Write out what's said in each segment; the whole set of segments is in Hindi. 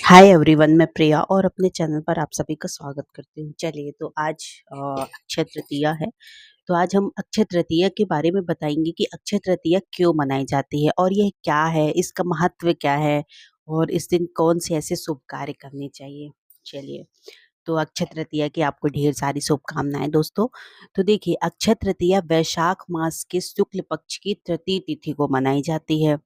हाय एवरीवन, मैं प्रिया और अपने चैनल पर आप सभी का स्वागत करती हूँ। चलिए तो आज अक्षय तृतीया है। तो आज हम अक्षय तृतीया के बारे में बताएंगे कि अक्षय तृतीया क्यों मनाई जाती है और यह क्या है, इसका महत्व क्या है और इस दिन कौन से ऐसे शुभ कार्य करने चाहिए। चलिए, तो अक्षय तृतीया की आपको ढेर सारी शुभकामनाएं दोस्तों। तो देखिए, अक्षय तृतीया वैशाख मास के शुक्ल पक्ष की तृतीय तिथि को मनाई जाती है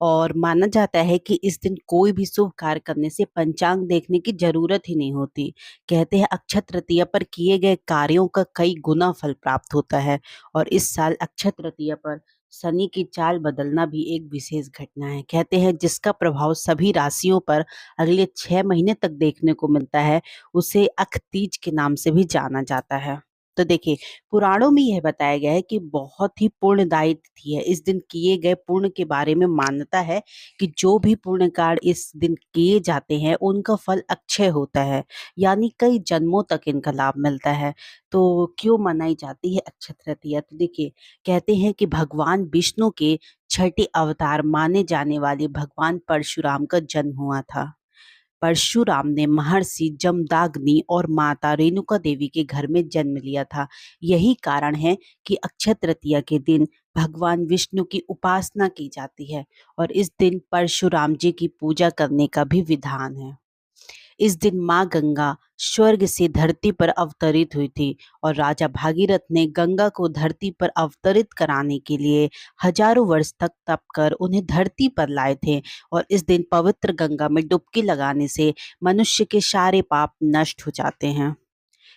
और माना जाता है कि इस दिन कोई भी शुभ कार्य करने से पंचांग देखने की जरूरत ही नहीं होती। कहते हैं अक्षय तृतीया पर किए गए कार्यों का कई गुना फल प्राप्त होता है और इस साल अक्षय तृतीया पर शनि की चाल बदलना भी एक विशेष घटना है। कहते हैं जिसका प्रभाव सभी राशियों पर अगले 6 महीने तक देखने को मिलता है, उसे अख तीज के नाम से भी जाना जाता है। तो देखिए, पुराणों में यह बताया गया है कि बहुत ही पुण्यदायी तिथि है। इस दिन किए गए पुण्य के बारे में मान्यता है कि जो भी पुण्य कार्य इस दिन किए जाते हैं उनका फल अक्षय होता है, यानी कई जन्मों तक इनका लाभ मिलता है। तो क्यों मनाई जाती है अक्षय तृतीया? तो देखिए, कहते हैं कि भगवान विष्णु के छठे अवतार माने जाने वाले भगवान परशुराम का जन्म हुआ था। परशुराम ने महर्षि जमदाग्नि और माता रेणुका देवी के घर में जन्म लिया था। यही कारण है कि अक्षय तृतीया के दिन भगवान विष्णु की उपासना की जाती है और इस दिन परशुराम जी की पूजा करने का भी विधान है। इस दिन माँ गंगा स्वर्ग से धरती पर अवतरित हुई थी और राजा भागीरथ ने गंगा को धरती पर अवतरित कराने के लिए हजारों वर्ष तक तप कर उन्हें धरती पर लाए थे। और इस दिन पवित्र गंगा में डुबकी लगाने से मनुष्य के सारे पाप नष्ट हो जाते हैं।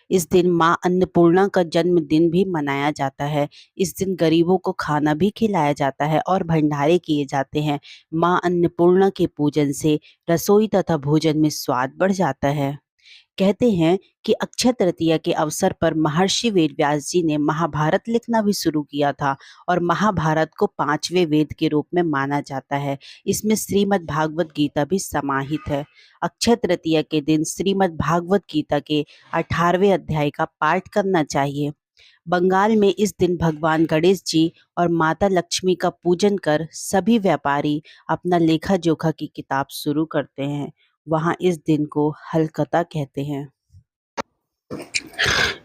इस दिन माँ अन्नपूर्णा का जन्मदिन भी मनाया जाता है। इस दिन गरीबों को खाना भी खिलाया जाता है और भंडारे किए जाते हैं। माँ अन्नपूर्णा के पूजन से रसोई तथा भोजन में स्वाद बढ़ जाता है। कहते हैं कि अक्षय तृतीया के अवसर पर महर्षि वेदव्यास जी ने महाभारत लिखना भी शुरू किया था और महाभारत को पांचवें वेद के रूप में माना जाता है। इसमें श्रीमद् भागवत गीता भी समाहित है। अक्षय तृतीया के दिन श्रीमद् भागवत गीता के 18वें अध्याय का पाठ करना चाहिए। बंगाल में इस दिन भगवान गणेश जी और माता लक्ष्मी का पूजन कर सभी व्यापारी अपना लेखा जोखा की किताब शुरू करते हैं। वहाँ इस दिन को हलकता कहते हैं।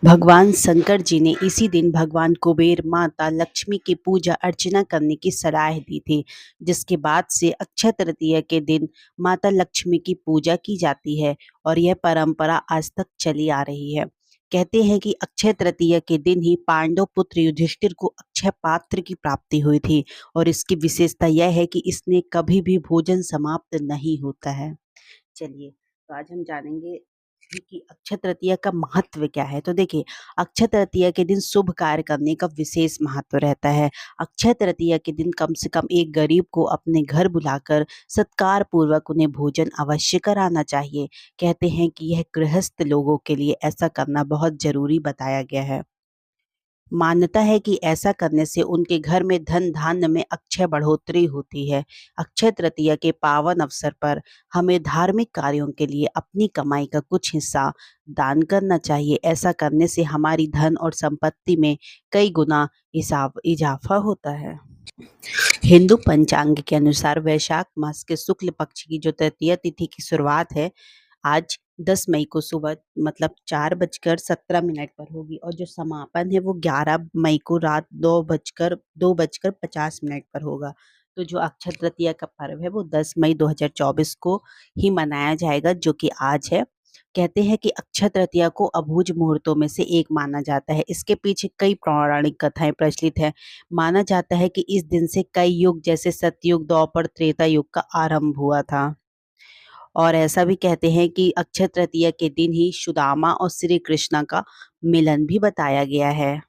भगवान शंकर जी ने इसी दिन भगवान कुबेर माता लक्ष्मी की पूजा अर्चना करने की सलाह दी थी, जिसके बाद से अक्षय तृतीया के दिन माता लक्ष्मी की पूजा की जाती है और यह परंपरा आज तक चली आ रही है। कहते हैं कि अक्षय तृतीया के दिन ही पांडव पुत्र युधिष्ठिर को अक्षय पात्र की प्राप्ति हुई थी और इसकी विशेषता यह है कि इसने कभी भी भोजन समाप्त नहीं होता है। चलिए, तो आज हम जानेंगे कि अक्षय तृतीया का महत्व क्या है। तो देखिए, अक्षय तृतीया के दिन शुभ कार्य करने का विशेष महत्व रहता है। अक्षय तृतीया के दिन कम से कम एक गरीब को अपने घर बुलाकर सत्कार पूर्वक उन्हें भोजन अवश्य कराना चाहिए। कहते हैं कि यह गृहस्थ लोगों के लिए ऐसा करना बहुत जरूरी बताया गया है। मान्यता है कि ऐसा करने से उनके घर में धन धान्य में अक्षय बढ़ोतरी होती है। अक्षय तृतीया के पावन अवसर पर हमें धार्मिक कार्यों के लिए अपनी कमाई का कुछ हिस्सा दान करना चाहिए। ऐसा करने से हमारी धन और संपत्ति में कई गुना इजाफा होता है। हिंदू पंचांग के अनुसार वैशाख मास के शुक्ल पक्ष की जो तृतीया तिथि की शुरुआत है, आज 10 मई को सुबह मतलब 4:17 पर होगी और जो समापन है वो 11 मई को रात 2:50 पर होगा। तो जो अक्षय तृतीया का पर्व है वो 10 मई 2024 को ही मनाया जाएगा, जो कि आज है। कहते हैं कि अक्षय तृतीया को अबूझ मुहूर्तों में से एक माना जाता है। इसके पीछे कई पौराणिक कथाएं प्रचलित है। माना जाता है कि इस दिन से कई युग जैसे सतयुग, द्वापर, त्रेता युग का आरंभ हुआ था। और ऐसा भी कहते हैं कि अक्षय तृतीया के दिन ही सुदामा और श्री कृष्ण का मिलन भी बताया गया है।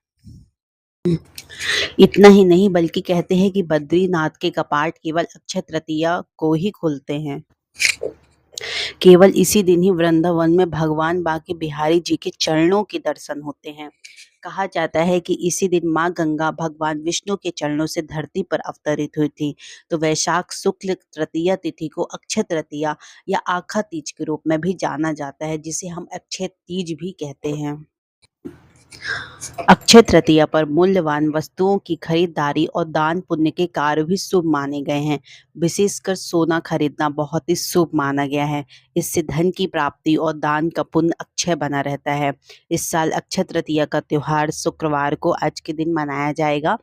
इतना ही नहीं बल्कि कहते हैं कि बद्रीनाथ के कपाट केवल अक्षय तृतीया को ही खुलते हैं। केवल इसी दिन ही वृंदावन में भगवान बांके बिहारी जी के चरणों के दर्शन होते हैं। कहा जाता है कि इसी दिन माँ गंगा भगवान विष्णु के चरणों से धरती पर अवतरित हुई थी। तो वैशाख शुक्ल तृतीया तिथि को अक्षय तृतीया या आखा तीज के रूप में भी जाना जाता है, जिसे हम अक्षय तीज भी कहते हैं। अक्षय तृतीया पर मूल्यवान वस्तुओं की खरीदारी और दान पुण्य के कार्य भी शुभ माने गए हैं। विशेषकर सोना खरीदना बहुत ही शुभ माना गया है। इससे धन की प्राप्ति और दान का पुण्य अक्षय बना रहता है। इस साल अक्षय तृतीया का त्योहार शुक्रवार को आज के दिन मनाया जाएगा।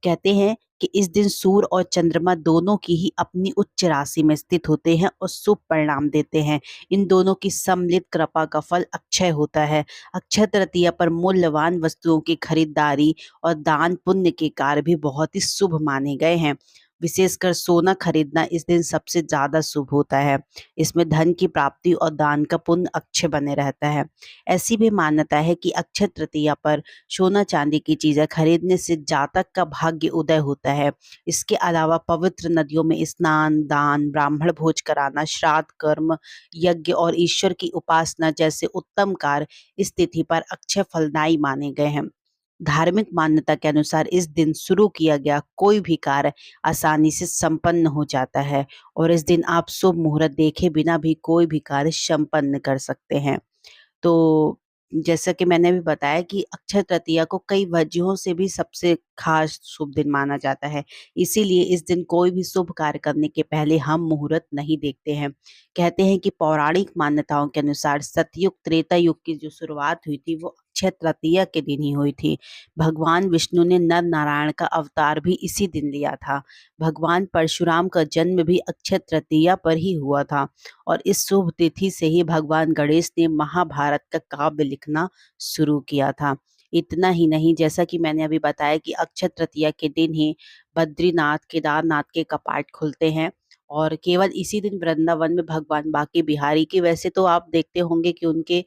कहते हैं कि इस दिन सूर्य और चंद्रमा दोनों की ही अपनी उच्च राशि में स्थित होते हैं और शुभ परिणाम देते हैं। इन दोनों की सम्मिलित कृपा का फल अक्षय होता है। अक्षय तृतीया पर मूल्यवान वस्तुओं की खरीदारी और दान पुण्य के कार्य भी बहुत ही शुभ माने गए हैं। विशेषकर सोना खरीदना इस दिन सबसे ज्यादा शुभ होता है। इसमें धन की प्राप्ति और दान का पुण्य अक्षय बने रहता है। ऐसी भी मान्यता है कि अक्षय तृतीया पर सोना चांदी की चीजें खरीदने से जातक का भाग्य उदय होता है। इसके अलावा पवित्र नदियों में स्नान, दान, ब्राह्मण भोज कराना, श्राद्ध कर्म, यज्ञ और ईश्वर की उपासना जैसे उत्तम कार्य इस तिथि पर अक्षय फलदायी माने गए हैं। धार्मिक मान्यता के अनुसार इस दिन शुरू किया गया कोई भी कार्य आसानी से संपन्न हो जाता है और इस दिन आप शुभ मुहूर्त देखे बिना भी कोई भी कार्य संपन्न कर सकते हैं। तो जैसा कि मैंने भी बताया कि अक्षय तृतीया को कई वजहों से भी सबसे खास शुभ दिन माना जाता है। इसीलिए इस दिन कोई भी शुभ कार्य करने के पहले हम मुहूर्त नहीं देखते हैं। कहते हैं कि पौराणिक मान्यताओं के अनुसार सतयुग त्रेता युग की जो शुरुआत हुई थी वो अक्षय तृतीया के दिन ही हुई थी। भगवान विष्णु ने नर नारायण का अवतार भी इसी दिन लिया था। भगवान परशुराम का जन्म भी अक्षय तृतीया पर ही हुआ था और इस शुभ तिथि से ही भगवान गणेश ने महाभारत का काव्य लिखना शुरू किया था। इतना ही नहीं, जैसा कि मैंने अभी बताया कि अक्षय तृतीया के दिन ही बद्रीनाथ, केदारनाथ के कपाट खुलते हैं और केवल इसी दिन वृंदावन में भगवान बांके बिहारी के, वैसे तो आप देखते होंगे कि उनके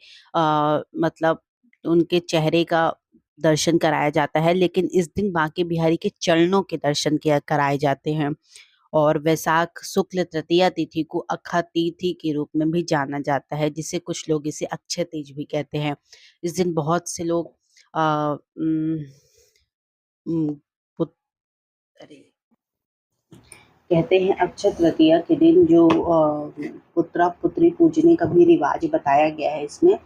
मतलब उनके चेहरे का दर्शन कराया जाता है, लेकिन इस दिन बांके बिहारी के चरणों के दर्शन किया कराए जाते हैं। और वैशाख शुक्ल तृतीया तिथि को अखा तिथि के रूप में भी जाना जाता है, जिसे कुछ लोग इसे अक्षय तीज भी कहते हैं। इस दिन बहुत से लोग आ, उम, उम, पुत, अरे कहते हैं अक्षय तृतीया के दिन जो पुत्रा पुत्री पूजने का भी रिवाज बताया गया है इसमें,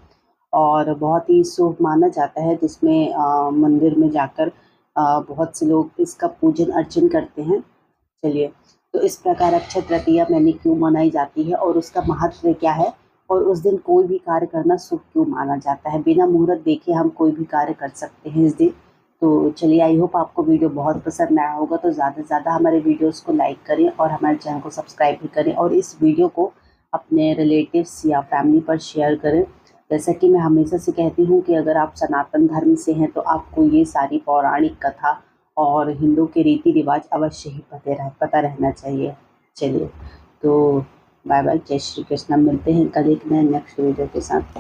और बहुत ही शुभ माना जाता है, जिसमें मंदिर में जाकर बहुत से लोग इसका पूजन अर्चन करते हैं। चलिए, तो इस प्रकार अक्षय तृतीया मैंने क्यों मनाई जाती है और उसका महत्व क्या है और उस दिन कोई भी कार्य करना शुभ क्यों माना जाता है। बिना मुहूर्त देखे हम कोई भी कार्य कर सकते हैं इस दिन। तो चलिए, आई होप आपको वीडियो बहुत पसंद आया होगा। तो ज़्यादा से ज़्यादा हमारे वीडियोस को लाइक करें और हमारे चैनल को सब्सक्राइब भी करें और इस वीडियो को अपने रिलेटिव्स या फैमिली पर शेयर करें। जैसा कि मैं हमेशा से कहती हूँ कि अगर आप सनातन धर्म से हैं तो आपको ये सारी पौराणिक कथा और हिंदू के रीति रिवाज अवश्य ही पता रहना चाहिए। चलिए, तो बाय बाय, जय श्री कृष्ण। मिलते हैं कल एक नए नेक्स्ट वीडियो के साथ।